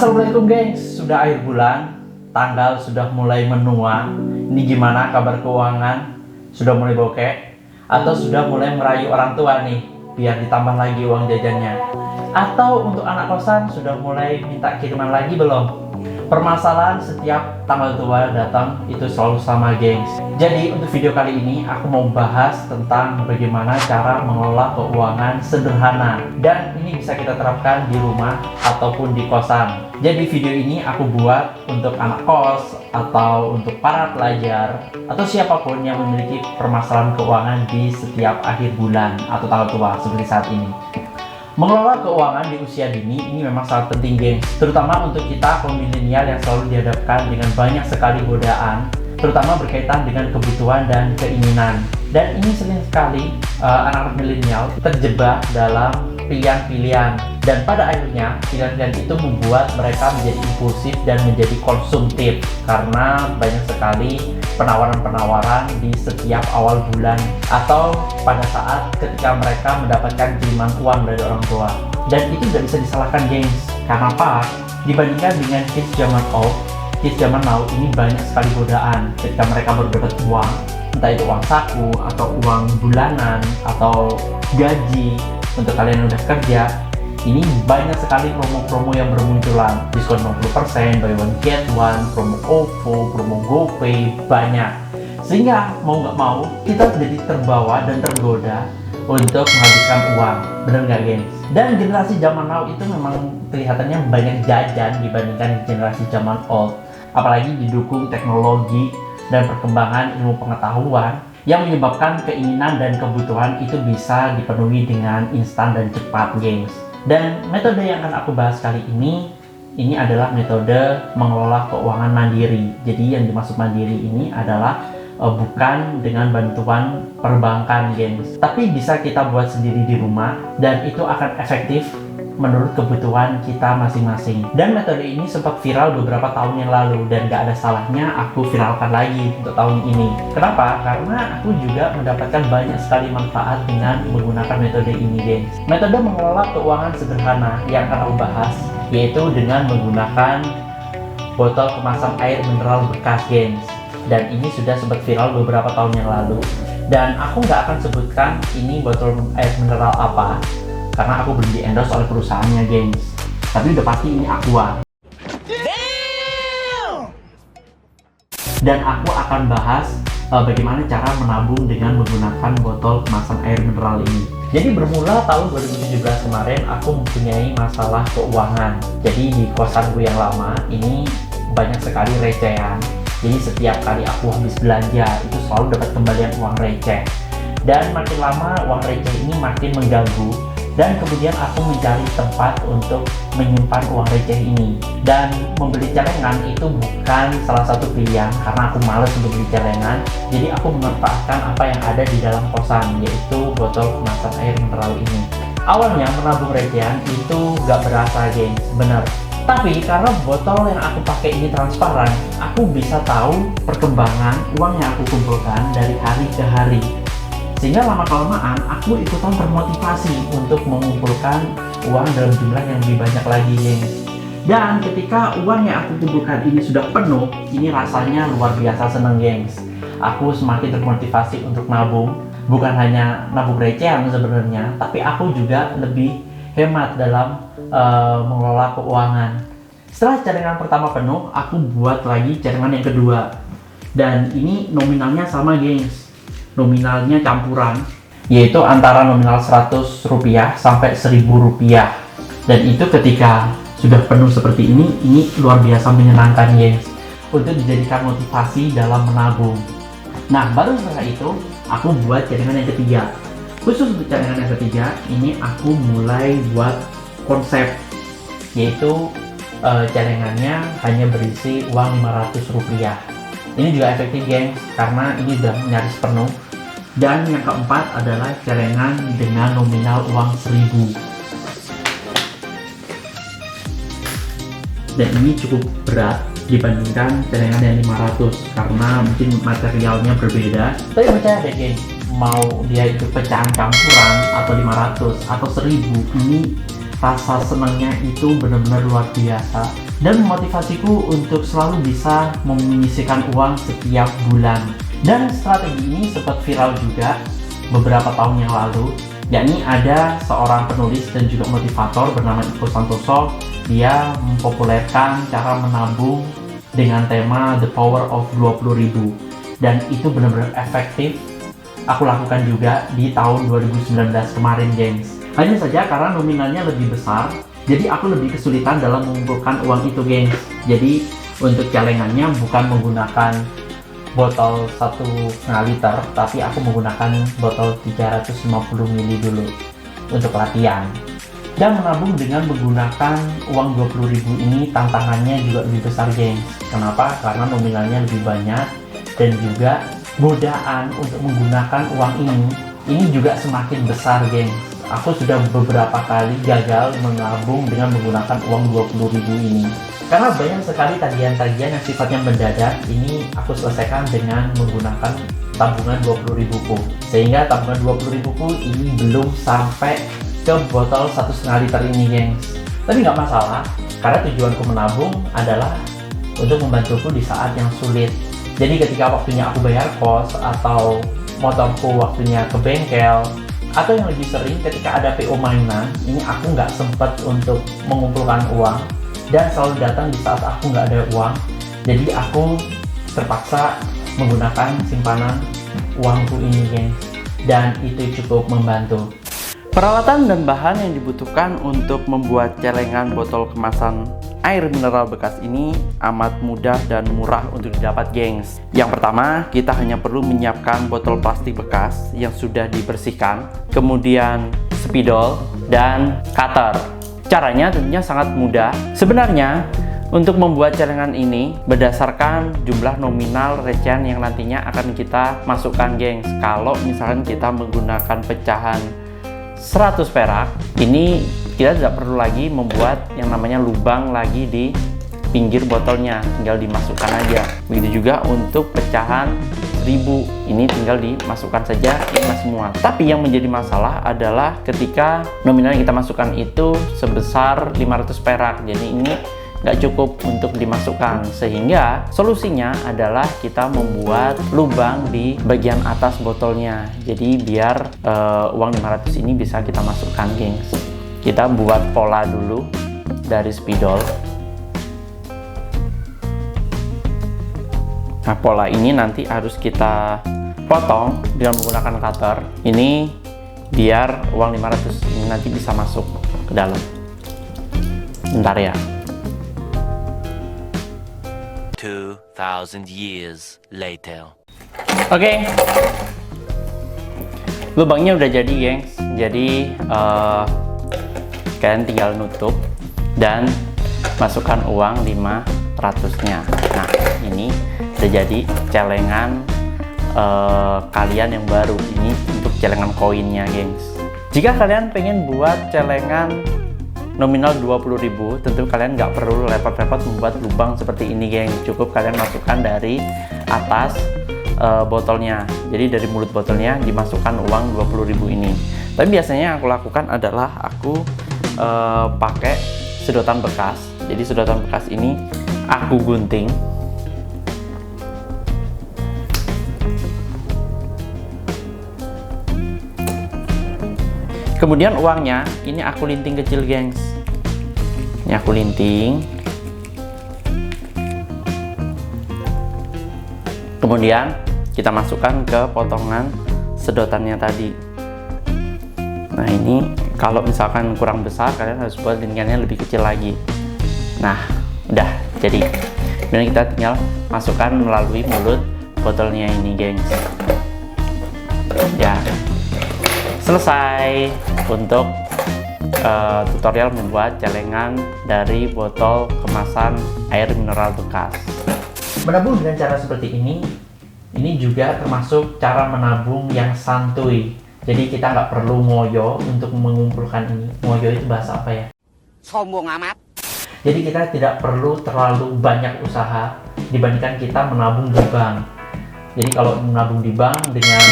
Assalamualaikum gengs, sudah akhir bulan, tanggal sudah mulai menua. Ini gimana kabar keuangan? Sudah mulai bokek? Atau sudah mulai merayu orang tua nih, biar ditambah lagi uang jajannya? Atau untuk anak kosan sudah mulai minta kiriman lagi belum? Permasalahan setiap tanggal tua datang itu selalu sama gengs. Jadi untuk video kali ini aku mau bahas tentang bagaimana cara mengelola keuangan sederhana. Dan ini bisa kita terapkan di rumah ataupun di kosan. Jadi video ini aku buat untuk anak kos atau untuk para pelajar atau siapapun yang memiliki permasalahan keuangan di setiap akhir bulan atau tanggal tua seperti saat ini. Mengelola keuangan di usia dini ini memang sangat penting gengs, terutama untuk kita kaum milenial yang selalu dihadapkan dengan banyak sekali godaan, terutama berkaitan dengan kebutuhan dan keinginan. Dan ini sering sekali anak-anak milenial terjebak dalam pilihan-pilihan, dan pada akhirnya pilihan-pilihan itu membuat mereka menjadi impulsif dan menjadi konsumtif karena banyak sekali penawaran-penawaran di setiap awal bulan atau pada saat ketika mereka mendapatkan kiriman uang dari orang tua. Dan itu tidak bisa disalahkan gengs, karena apa? Dibandingkan dengan kids zaman old, kids zaman now ini banyak sekali godaan ketika mereka baru dapat uang, entah itu uang saku atau uang bulanan atau gaji. Untuk kalian yang udah kerja, ini banyak sekali promo-promo yang bermunculan, diskon 50%, buy one get one, promo OVO, promo GoPay, banyak. Sehingga mau nggak mau kita jadi terbawa dan tergoda untuk menghabiskan uang, bener nggak gengs? Dan generasi zaman now itu memang kelihatannya banyak jajan dibandingkan generasi zaman old, apalagi didukung teknologi dan perkembangan ilmu pengetahuan yang menyebabkan keinginan dan kebutuhan itu bisa dipenuhi dengan instan dan cepat gengs. Dan metode yang akan aku bahas kali ini adalah metode mengelola keuangan mandiri. Jadi yang dimaksud mandiri ini adalah bukan dengan bantuan perbankan gengs, tapi bisa kita buat sendiri di rumah dan itu akan efektif menurut kebutuhan kita masing-masing. Dan metode ini sempat viral beberapa tahun yang lalu dan gak ada salahnya aku viralkan lagi untuk tahun ini. Kenapa? Karena aku juga mendapatkan banyak sekali manfaat dengan menggunakan metode ini gengs. Metode mengelola keuangan sederhana yang akan aku bahas yaitu dengan menggunakan botol kemasan air mineral bekas gengs. Dan ini sudah sempat viral beberapa tahun yang lalu. Dan aku nggak akan sebutkan ini botol air mineral apa, karena aku belum di endorse oleh perusahaannya gengs. Tapi udah pasti ini Aqua. Dan aku akan bahas bagaimana cara menabung dengan menggunakan botol kemasan air mineral ini. Jadi bermula tahun 2017 kemarin aku mempunyai masalah keuangan. Jadi di kosanku yang lama ini banyak sekali recehan. Jadi setiap kali aku habis belanja itu selalu dapat kembalian uang receh. Dan makin lama uang receh ini makin mengganggu. Dan kemudian aku mencari tempat untuk menyimpan uang receh ini. Dan membeli celengan itu bukan salah satu pilihan karena aku males untuk beli celengan. Jadi aku memanfaatkan apa yang ada di dalam kosan, yaitu botol kemasan air mineral ini. Awalnya menabung recehan itu gak berasa gengs, bener. Tapi karena botol yang aku pakai ini transparan, aku bisa tahu perkembangan uang yang aku kumpulkan dari hari ke hari. Sehingga lama-kelamaan aku ikutan termotivasi untuk mengumpulkan uang dalam jumlah yang lebih banyak lagi gengs. Dan ketika uang yang aku kumpulkan ini sudah penuh, ini rasanya luar biasa seneng gengs. Aku semakin termotivasi untuk nabung. Bukan hanya nabung recehan sebenarnya, tapi aku juga lebih hemat dalam mengelola keuangan. Setelah cadangan pertama penuh, aku buat lagi cadangan yang kedua. Dan ini nominalnya sama gengs. Nominalnya campuran, yaitu antara nominal Rp100 sampai Rp1.000. Dan itu ketika sudah penuh seperti ini luar biasa menyenangkan gengs, untuk dijadikan motivasi dalam menabung. Nah baru setelah itu aku buat cadangan yang ketiga. Khusus untuk cadangan yang ketiga ini aku mulai buat konsep, yaitu cadangannya hanya berisi uang Rp500. Ini juga efektif gengs, karena ini udah nyaris penuh. Dan yang keempat adalah celengan dengan nominal uang 1.000. Dan ini cukup berat dibandingkan celengan yang 500 karena mungkin materialnya berbeda. Tapi percaya deh gengs, mau dia itu pecahan campuran atau 500 atau 1.000, ini rasa senangnya itu benar-benar luar biasa dan memotivasiku untuk selalu bisa menyisihkan uang setiap bulan. Dan strategi ini sempat viral juga beberapa tahun yang lalu, yakni ada seorang penulis dan juga motivator bernama Iko Santoso. Dia mempopulerkan cara menabung dengan tema The Power of 20.000, dan itu benar-benar efektif. Aku lakukan juga di tahun 2019 kemarin, gengs. Hanya saja karena nominalnya lebih besar, jadi aku lebih kesulitan dalam mengumpulkan uang itu, gengs. Jadi untuk celengannya bukan menggunakan botol 1,5 liter, tapi aku menggunakan botol 350 ml dulu untuk latihan. Dan menabung dengan menggunakan uang 20.000 ini tantangannya juga lebih besar, gengs. Kenapa? Karena nominalnya lebih banyak, dan juga godaan untuk menggunakan uang ini juga semakin besar, gengs. Aku sudah beberapa kali gagal menabung dengan menggunakan uang 20.000 ini. Karena banyak sekali tagihan-tagihan yang sifatnya mendadak, ini aku selesaikan dengan menggunakan tabungan 20.000 ku. Sehingga tabungan 20.000 ku ini belum sampai ke botol 1,5 liter ini, gengs. Tapi nggak masalah, karena tujuanku menabung adalah untuk membantuku di saat yang sulit. Jadi ketika waktunya aku bayar kos, atau motorku waktunya ke bengkel, atau yang lebih sering ketika ada PO mainan, ini aku nggak sempat untuk mengumpulkan uang, dan selalu datang di saat aku nggak ada uang. Jadi aku terpaksa menggunakan simpanan uangku ini, gengs. Dan itu cukup membantu. Peralatan dan bahan yang dibutuhkan untuk membuat celengan botol kemasan air mineral bekas ini amat mudah dan murah untuk didapat, gengs. Yang pertama, kita hanya perlu menyiapkan botol plastik bekas yang sudah dibersihkan, kemudian spidol dan cutter. Caranya tentunya sangat mudah. Sebenarnya untuk membuat celengan ini berdasarkan jumlah nominal recehan yang nantinya akan kita masukkan, gengs. Kalau misalkan kita menggunakan pecahan 100 perak, ini kita tidak perlu lagi membuat yang namanya lubang lagi di pinggir botolnya, tinggal dimasukkan aja. Begitu juga untuk pecahan 1000, ini tinggal dimasukkan saja semua. Tapi yang menjadi masalah adalah ketika nominal yang kita masukkan itu sebesar 500 perak, jadi ini nggak cukup untuk dimasukkan. Sehingga solusinya adalah kita membuat lubang di bagian atas botolnya, jadi biar uang 500 ini bisa kita masukkan, gengs. Kita buat pola dulu dari spidol. Nah, pola ini nanti harus kita potong dengan menggunakan cutter ini biar uang 500 ini nanti bisa masuk ke dalam. Bentar ya. 2,000 years later. Oke. Lubangnya udah jadi, gengs. Jadi kalian tinggal nutup dan masukkan uang 500-nya. Nah, ini udah jadi celengan kalian yang baru. Ini untuk celengan koinnya, gengs. Jika kalian pengen buat celengan nominal 20.000, tentu kalian nggak perlu repot-repot membuat lubang seperti ini, geng. Cukup kalian masukkan dari atas botolnya, jadi dari mulut botolnya dimasukkan uang 20.000 ini. Tapi biasanya yang aku lakukan adalah aku pakai sedotan bekas. Jadi sedotan bekas ini aku gunting. Kemudian uangnya ini aku linting kecil, gengs. Ini aku linting. Kemudian kita masukkan ke potongan sedotannya tadi. Nah, ini kalau misalkan kurang besar, kalian harus buat lintingannya lebih kecil lagi. Nah, udah jadi. Kemudian kita tinggal masukkan melalui mulut botolnya ini, gengs. Ya, selesai untuk tutorial membuat celengan dari botol kemasan air mineral bekas. Menabung dengan cara seperti ini juga termasuk cara menabung yang santuy. Jadi kita nggak perlu ngoyo untuk mengumpulkan ini. Ngoyo itu bahasa apa ya? Sombong amat. Jadi kita tidak perlu terlalu banyak usaha dibandingkan kita menabung di bank. Jadi kalau menabung di bank dengan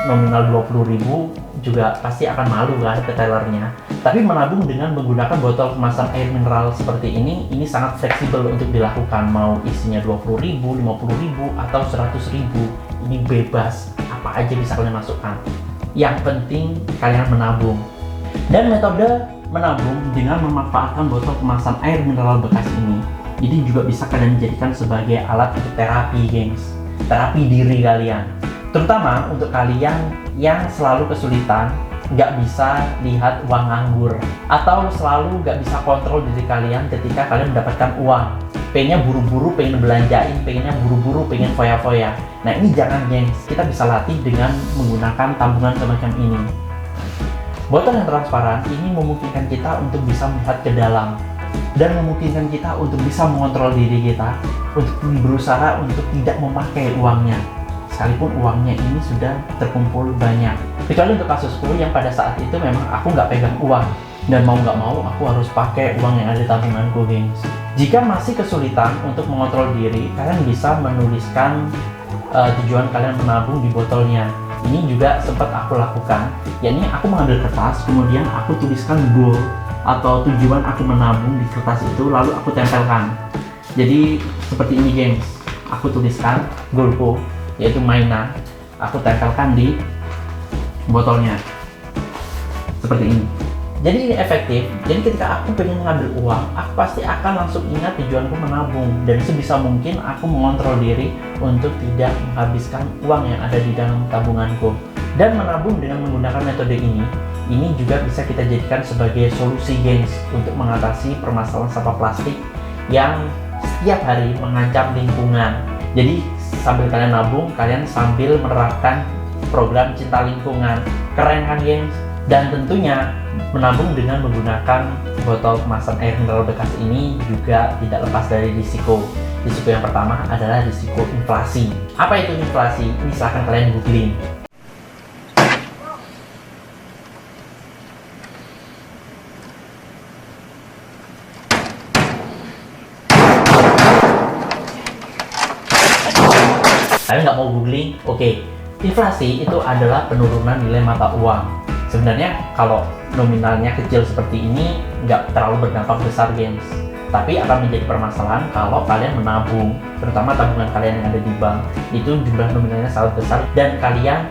nominal 20.000 juga pasti akan malu kan ke tellernya. Tapi menabung dengan menggunakan botol kemasan air mineral seperti ini sangat fleksibel untuk dilakukan. Mau isinya 20.000, 50.000, atau 100.000, ini bebas, apa aja bisa kalian masukkan. Yang penting kalian menabung. Dan metode menabung dengan memanfaatkan botol kemasan air mineral bekas ini juga bisa kalian jadikan sebagai alat untuk terapi, gengs. Terapi diri kalian. Terutama untuk kalian yang selalu kesulitan, nggak bisa lihat uang nganggur, atau selalu nggak bisa kontrol diri kalian ketika kalian mendapatkan uang. Pengennya buru-buru, pengen belanjain, pengennya buru-buru, pengen foya-foya. Nah ini jangan, gengs. Kita bisa latih dengan menggunakan tabungan semacam ini. Botol yang transparan ini memungkinkan kita untuk bisa melihat ke dalam dan memungkinkan kita untuk bisa mengontrol diri kita untuk berusaha untuk tidak memakai uangnya, sekalipun uangnya ini sudah terkumpul banyak. Kecuali untuk kasusku yang pada saat itu memang aku nggak pegang uang dan mau nggak mau aku harus pakai uang yang ada di tabunganku, gengs. Jika masih kesulitan untuk mengontrol diri, kalian bisa menuliskan tujuan kalian menabung di botolnya. Ini juga sempat aku lakukan, yakni aku mengambil kertas, kemudian aku tuliskan goal atau tujuan aku menabung di kertas itu, lalu aku tempelkan. Jadi seperti ini, gengs. Aku tuliskan goalku, yaitu mainan, aku tempelkan di botolnya seperti ini. Jadi ini efektif. Jadi ketika aku pengen ngambil uang, aku pasti akan langsung ingat tujuanku menabung, dan sebisa mungkin aku mengontrol diri untuk tidak menghabiskan uang yang ada di dalam tabunganku. Dan menabung dengan menggunakan metode ini juga bisa kita jadikan sebagai solusi, gengs, untuk mengatasi permasalahan sampah plastik yang setiap hari mengancam lingkungan. Jadi sambil kalian nabung, kalian sambil menerapkan program cinta lingkungan. Keren kan, gengs? Dan tentunya menabung dengan menggunakan botol kemasan air mineral bekas ini juga tidak lepas dari risiko. Risiko yang pertama adalah risiko inflasi. Apa itu inflasi? Ini silahkan kalian googling. Kalian nggak mau googling? Oke. Inflasi itu adalah penurunan nilai mata uang. Sebenarnya kalau nominalnya kecil seperti ini nggak terlalu berdampak besar, gengs. Tapi akan menjadi permasalahan kalau kalian menabung, terutama tabungan kalian yang ada di bank, itu jumlah nominalnya sangat besar dan kalian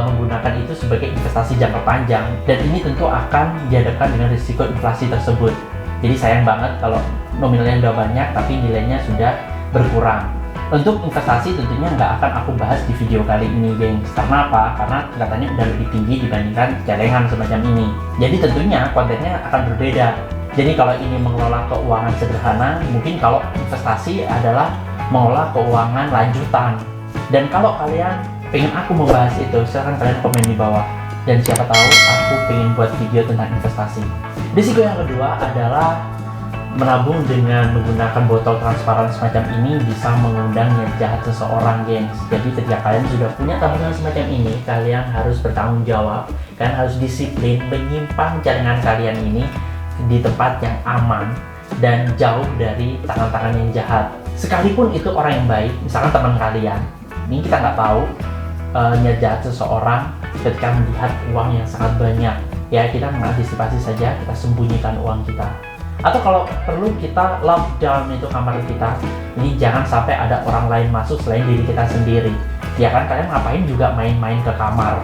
menggunakan itu sebagai investasi jangka panjang, dan ini tentu akan dihadapkan dengan risiko inflasi tersebut. Jadi sayang banget kalau nominalnya udah banyak tapi nilainya sudah berkurang. Untuk investasi tentunya nggak akan aku bahas di video kali ini, gengs. Karena apa? Karena katanya udah lebih tinggi dibandingkan celengan semacam ini. Jadi tentunya kontennya akan berbeda. Jadi kalau ini mengelola keuangan sederhana, mungkin kalau investasi adalah mengelola keuangan lanjutan. Dan kalau kalian pengen aku membahas itu, silahkan kalian komen di bawah. Dan siapa tahu aku pengen buat video tentang investasi. Risiko yang kedua adalah menabung dengan menggunakan botol transparan semacam ini bisa mengundang niat jahat seseorang, gengs. Jadi ketika kalian sudah punya tabungan semacam ini, kalian harus bertanggung jawab. Kalian harus disiplin menyimpan celengan kalian ini di tempat yang aman dan jauh dari tangan-tangan yang jahat. Sekalipun itu orang yang baik, misalkan teman kalian, ini kita nggak tahu niat jahat seseorang ketika melihat uang yang sangat banyak. Ya kita mengantisipasi saja, kita sembunyikan uang kita. Atau kalau perlu kita lockdown itu kamar kita. Ini jangan sampai ada orang lain masuk selain diri kita sendiri. Ya kan, kalian ngapain juga main-main ke kamar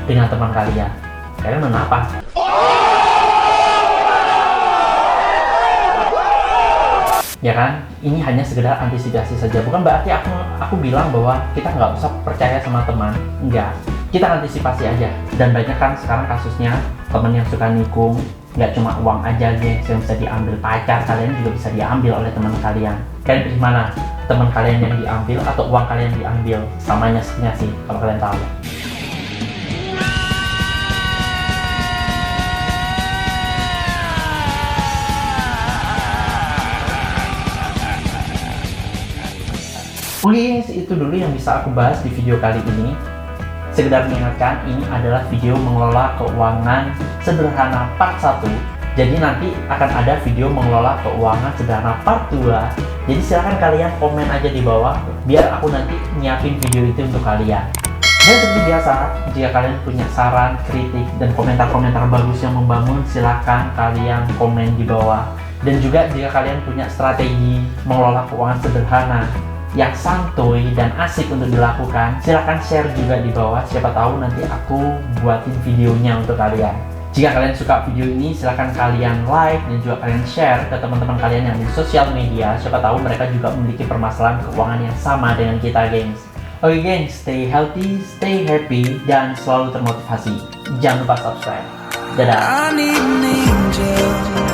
dengan teman kalian? Kalian kenapa? Ya kan, ini hanya sekedar antisipasi saja. Bukan berarti aku bilang bahwa kita nggak usah percaya sama teman. Enggak, kita antisipasi aja. Dan banyak kan sekarang kasusnya teman yang suka nikung. Nggak cuma uang aja, gengs, yang bisa diambil. Pacar kalian juga bisa diambil oleh teman kalian. Kalian pilih mana? Teman kalian yang diambil atau uang kalian diambil? Sama nyasiknya sih, kalau kalian tahu. Oke, gengs, itu dulu yang bisa aku bahas di video kali ini. Sekedar mengingatkan, ini adalah video mengelola keuangan sederhana part 1. Jadi nanti akan ada video mengelola keuangan sederhana part 2. Jadi silahkan kalian komen aja di bawah, biar aku nanti nyiapin video itu untuk kalian. Dan seperti biasa, jika kalian punya saran, kritik, dan komentar-komentar bagus yang membangun, silahkan kalian komen di bawah. Dan juga jika kalian punya strategi mengelola keuangan sederhana yang santuy dan asik untuk dilakukan, silahkan share juga di bawah. Siapa tahu nanti aku buatin videonya untuk kalian. Jika kalian suka video ini, silahkan kalian like dan juga kalian share ke teman-teman kalian yang di sosial media. Siapa tahu mereka juga memiliki permasalahan keuangan yang sama dengan kita, gengs. Oke gengs, stay healthy, stay happy, dan selalu termotivasi. Jangan lupa subscribe. Dadah. I need an angel.